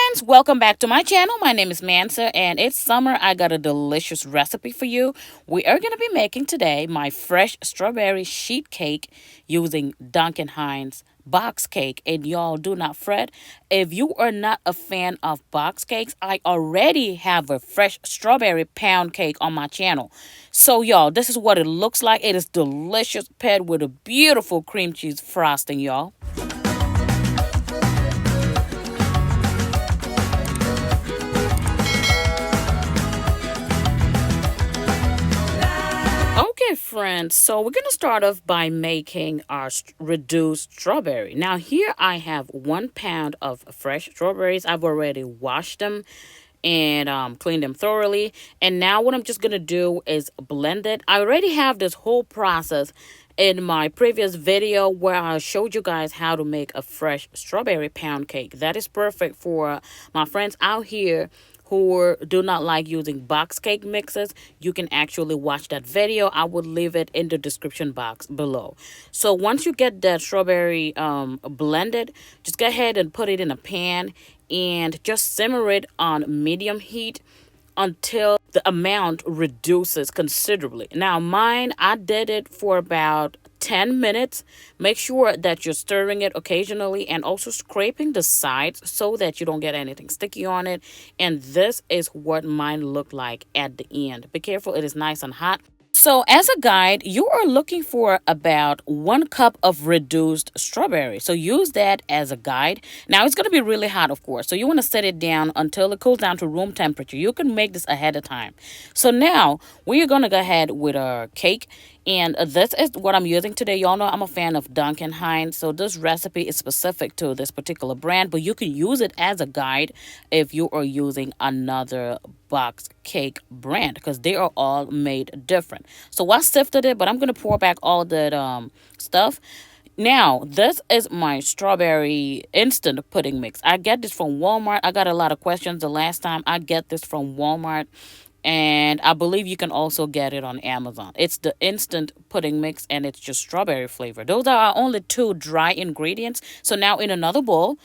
friends, welcome back to my channel. My name is Mansa and it's summer. I got a delicious recipe for you. We are going to be making today my fresh strawberry sheet cake using Duncan Hines box cake. And y'all, do not fret. If you are not a fan of box cakes, I already have a fresh strawberry pound cake on my channel. So y'all, this is what it looks like. It is delicious, paired with a beautiful cream cheese frosting, y'all. Okay, friends, so we're going to start off by making our reduced strawberry. Now, here I have 1 pound of fresh strawberries. I've already washed them and cleaned them thoroughly. And now what I'm just going to do is blend it. I already have this whole process in my previous video where I showed you guys how to make a fresh strawberry pound cake. That is perfect for my friends out here who do not like using box cake mixes. You can actually watch that video. I will leave it in the description box below. So once you get that strawberry blended, just go ahead and put it in a pan and just simmer it on medium heat until the amount reduces considerably. Now mine, I did it for about 10 minutes. Make sure that you're stirring it occasionally and also scraping the sides so that you don't get anything sticky on it. And this is what mine looked like at the end. Be careful, it is nice and hot. So as a guide, you are looking for about 1 cup of reduced strawberry. So use that as a guide. Now it's going to be really hot, of course. So you want to set it down until it cools down to room temperature. You can make this ahead of time. So now we are going to go ahead with our cake. And this is what I'm using today. Y'all know I'm a fan of Duncan Hines. So this recipe is specific to this particular brand. But you can use it as a guide if you are using another box cake brand, because they are all made different. So I sifted it, but I'm going to pour back all that stuff. Now, this is my strawberry instant pudding mix. I get this from Walmart. I got a lot of questions the last time. I get this from Walmart. And I believe you can also get it on Amazon. It's the instant pudding mix and it's just strawberry flavor. Those are our only two dry ingredients. So now in another bowl,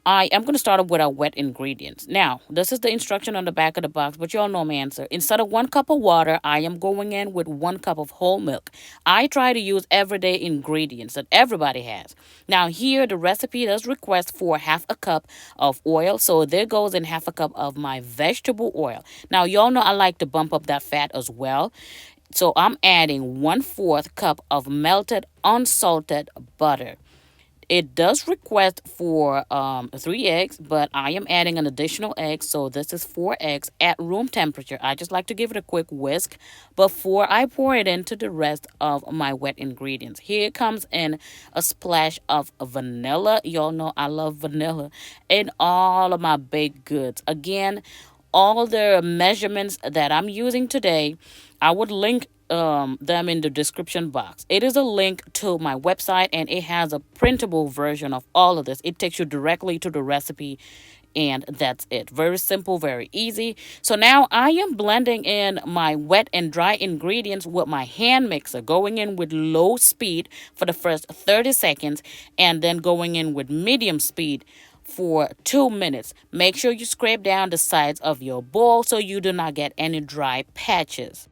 I am going to start off with our wet ingredients. Now, this is the instruction on the back of the box, but y'all know my answer. Instead of 1 cup of water, I am going in with 1 cup of whole milk. I try to use everyday ingredients that everybody has. Now, here the recipe does request for 1/2 cup of oil, so there goes in 1/2 cup of my vegetable oil. Now, y'all know I like to bump up that fat as well. So I'm adding 1/4 cup of melted unsalted butter. It does request for 3 eggs, but I am adding an additional egg, so this is 4 eggs at room temperature. I just like to give it a quick whisk before I pour it into the rest of my wet ingredients. Here comes in a splash of vanilla. Y'all know I love vanilla in all of my baked goods. Again, all the measurements that I'm using today, I would link them in the description box. It is a link to my website and it has a printable version of all of this. It takes you directly to the recipe and that's it. Very simple, very easy. So now I am blending in my wet and dry ingredients with my hand mixer, going in with low speed for the first 30 seconds and then going in with medium speed for 2 minutes. Make sure you scrape down the sides of your bowl so you do not get any dry patches.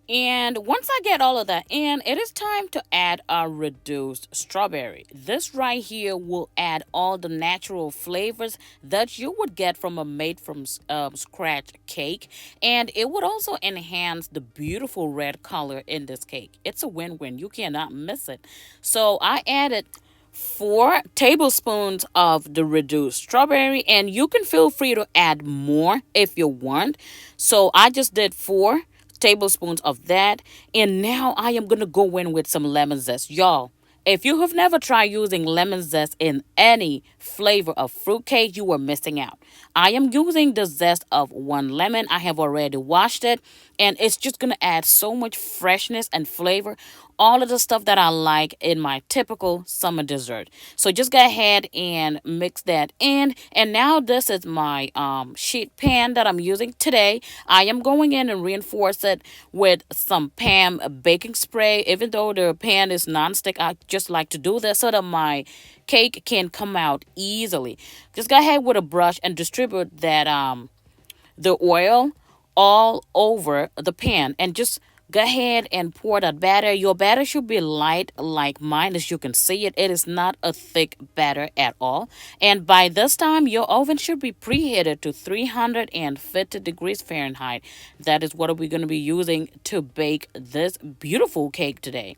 And once I get all of that in, it is time to add our reduced strawberry. This right here will add all the natural flavors that you would get from a made from scratch cake. And it would also enhance the beautiful red color in this cake. It's a win-win. You cannot miss it. So I added 4 tablespoons of the reduced strawberry, and you can feel free to add more if you want. So I just did 4 tablespoons of that, and now I am going to go in with some lemon zest. Y'all, if you have never tried using lemon zest in any flavor of fruitcake, you are missing out. I am using the zest of 1 lemon. I have already washed it, and it's just going to add so much freshness and flavor. all of the stuff that I like in my typical summer dessert. So just go ahead and mix that in. And now this is my sheet pan that I'm using today. I am going in and reinforce it with some pan baking spray. Even though the pan is nonstick, I just like to do this so that my cake can come out easily. Just go ahead with a brush and distribute that the oil all over the pan, and just go ahead and pour that batter. Your batter should be light like mine. As you can see, it is not a thick batter at all. And by this time, your oven should be preheated to 350 degrees Fahrenheit. That is what we're going to be using to bake this beautiful cake today.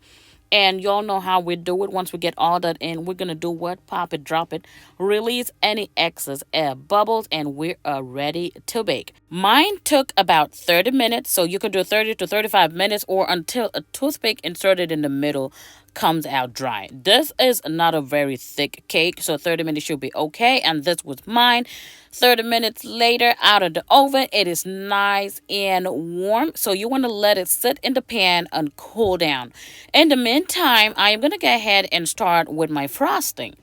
And y'all know how we do it. Once we get all that in, we're going to do what? Pop it, drop it, release any excess air bubbles, and we are ready to bake. Mine took about 30 minutes, so you can do 30 to 35 minutes or until a toothpick inserted in the middle comes out dry. This is not a very thick cake, so 30 minutes should be okay. And this was mine. 30 minutes later, out of the oven, it is nice and warm. So you want to let it sit in the pan and cool down. In the meantime, I am going to go ahead and start with my frosting.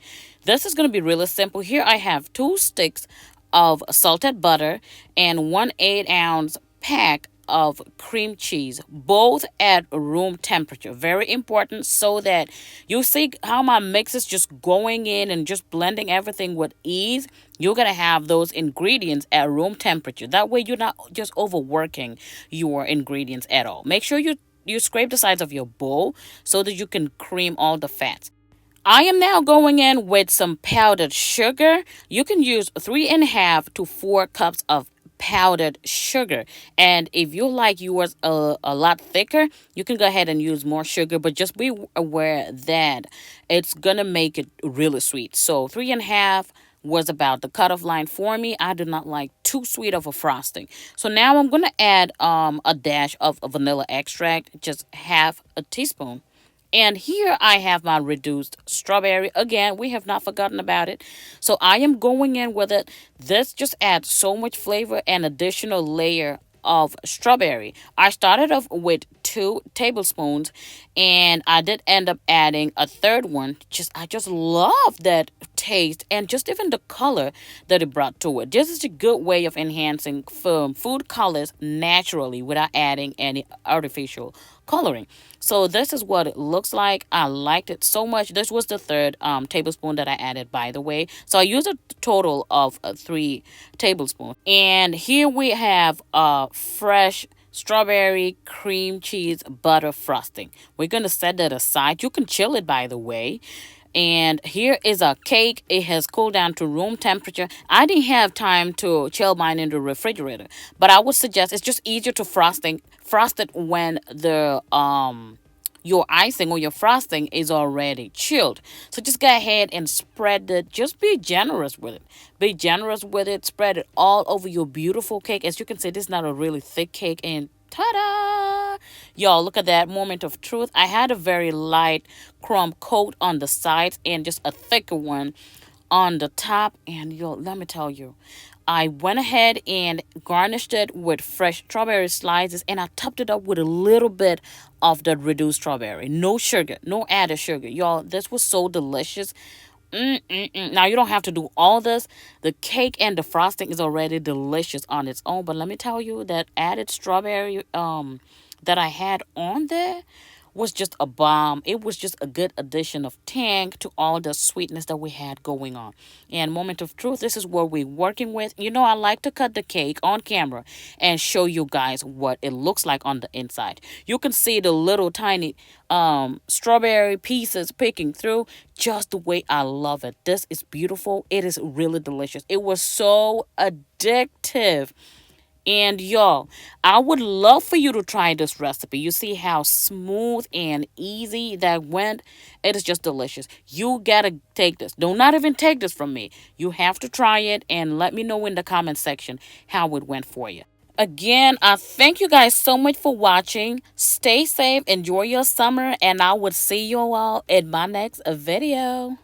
This is going to be really simple. Here I have 2 sticks of salted butter and 1 8-ounce pack of cream cheese, both at room temperature. Very important, so that you see how my mix is just going in and just blending everything with ease. You're gonna have those ingredients at room temperature. That way you're not just overworking your ingredients at all. Make sure you scrape the sides of your bowl so that you can cream all the fats. I am now going in with some powdered sugar. You can use 3.5 to 4 cups of powdered sugar. And if you like yours a lot thicker, you can go ahead and use more sugar, but just be aware that it's gonna make it really sweet. So 3.5 was about the cutoff line for me. I do not like too sweet of a frosting. So now I'm gonna add a dash of vanilla extract, just half a teaspoon. And here I have my reduced strawberry. Again, we have not forgotten about it. So I am going in with it. This just adds so much flavor and additional layer of strawberry. I started off with 2 tablespoons, and I did end up adding a third one. I just love that taste and just even the color that it brought to it. This is a good way of enhancing food colors naturally without adding any artificial coloring. So this is what it looks like. I liked it so much. This was the third tablespoon that I added, by the way. So I used a total of 3 tablespoons. And here we have fresh strawberry cream cheese butter frosting. We're going to set that aside. You can chill it, by the way. And here is a cake. It has cooled down to room temperature. I didn't have time to chill mine in the refrigerator, but I would suggest it's just easier to frost it when the your icing or your frosting is already chilled. So just go ahead and spread it. Just be generous with it. Be generous with it. Spread it all over your beautiful cake. As you can see, this is not a really thick cake, and ta-da! Y'all, look at that moment of truth. I had a very light crumb coat on the sides and just a thicker one on the top. And y'all, let me tell you, I went ahead and garnished it with fresh strawberry slices, and I topped it up with a little bit of the reduced strawberry. No sugar, no added sugar. Y'all, this was so delicious. Now, you don't have to do all this. The cake and the frosting is already delicious on its own. But let me tell you, that added strawberry that I had on there was just a bomb. It was just a good addition of tang to all the sweetness that we had going on. And moment of truth, this is what we're working with. You know, I like to cut the cake on camera and show you guys what it looks like on the inside. You can see the little tiny strawberry pieces picking through just the way I love it. This is beautiful. It is really delicious. It was so addictive. And y'all, I would love for you to try this recipe. You see how smooth and easy that went? It is just delicious. You gotta take this. Do not even take this from me. You have to try it and let me know in the comment section how it went for you. Again, I thank you guys so much for watching. Stay safe, enjoy your summer, and I will see you all in my next video.